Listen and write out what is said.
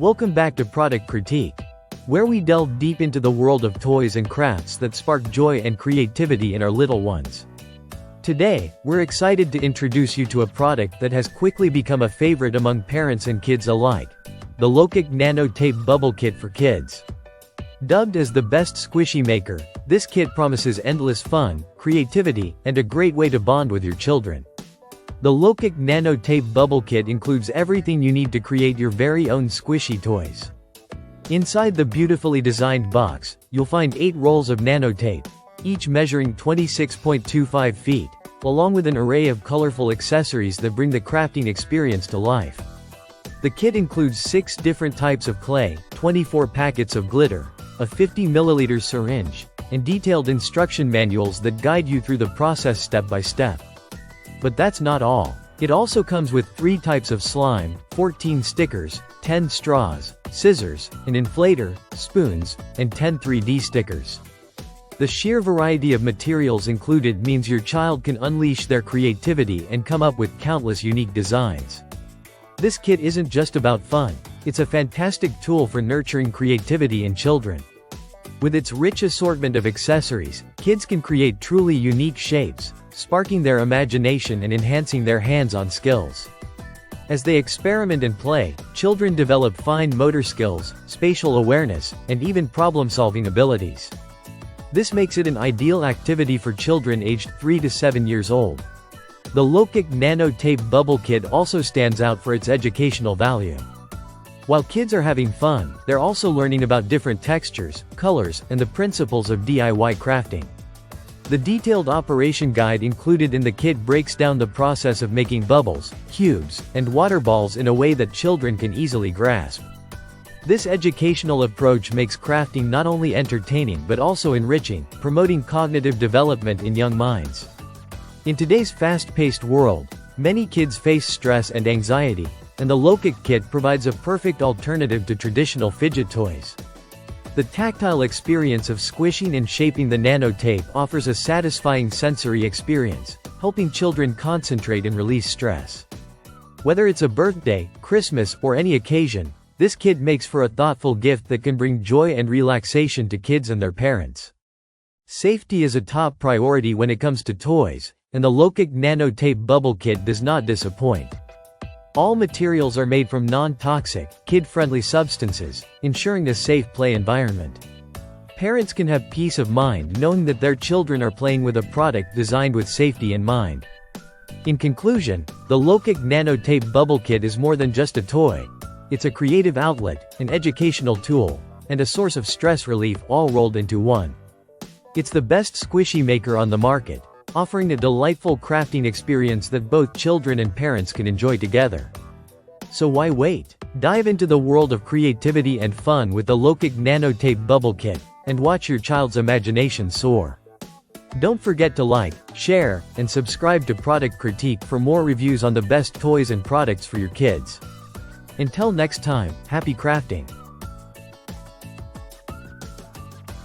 Welcome back to Product Critique, where we delve deep into the world of toys and crafts that spark joy and creativity in our little ones. Today, we're excited to introduce you to a product that has quickly become a favorite among parents and kids alike: the Lokuc Nano Tape Bubble Kit for Kids. Dubbed as the best squishy maker, this kit promises endless fun, creativity, and a great way to bond with your children. The Lokuc Nano Tape Bubble Kit includes everything you need to create your very own squishy toys. Inside the beautifully designed box, you'll find 8 rolls of nano tape, each measuring 26.25 feet, along with an array of colorful accessories that bring the crafting experience to life. The kit includes 6 different types of clay, 24 packets of glitter, a 50 ml syringe, and detailed instruction manuals that guide you through the process step by step. But that's not all. It also comes with 3 types of slime, 14 stickers, 10 straws, scissors, an inflator, spoons, and 10 3D stickers. The sheer variety of materials included means your child can unleash their creativity and come up with countless unique designs. This kit isn't just about fun, it's a fantastic tool for nurturing creativity in children. With its rich assortment of accessories, kids can create truly unique shapes, sparking their imagination and enhancing their hands-on skills. As they experiment and play, children develop fine motor skills, spatial awareness, and even problem-solving abilities. This makes it an ideal activity for children aged 3 to 7 years old. The Lokuc Nano Tape Bubble Kit also stands out for its educational value. While kids are having fun, they're also learning about different textures, colors, and the principles of DIY crafting. The detailed operation guide included in the kit breaks down the process of making bubbles, cubes, and water balls in a way that children can easily grasp. This educational approach makes crafting not only entertaining but also enriching, promoting cognitive development in young minds. In today's fast-paced world, many kids face stress and anxiety, and the Lokuc kit provides a perfect alternative to traditional fidget toys. The tactile experience of squishing and shaping the nano tape offers a satisfying sensory experience, helping children concentrate and release stress. Whether it's a birthday, Christmas, or any occasion, this kit makes for a thoughtful gift that can bring joy and relaxation to kids and their parents. Safety is a top priority when it comes to toys, and the Lokuc Nano Tape Bubble Kit does not disappoint. All materials are made from non-toxic, kid-friendly substances, ensuring a safe play environment. Parents can have peace of mind knowing that their children are playing with a product designed with safety in mind. In conclusion, the Lokuc Nano Tape Bubble Kit is more than just a toy. It's a creative outlet, an educational tool, and a source of stress relief all rolled into one. It's the best squishy maker on the market, offering a delightful crafting experience that both children and parents can enjoy together. So why wait? Dive into the world of creativity and fun with the Lokuc Nano Tape Bubble Kit, and watch your child's imagination soar. Don't forget to like, share, and subscribe to Product Critique for more reviews on the best toys and products for your kids. Until next time, happy crafting!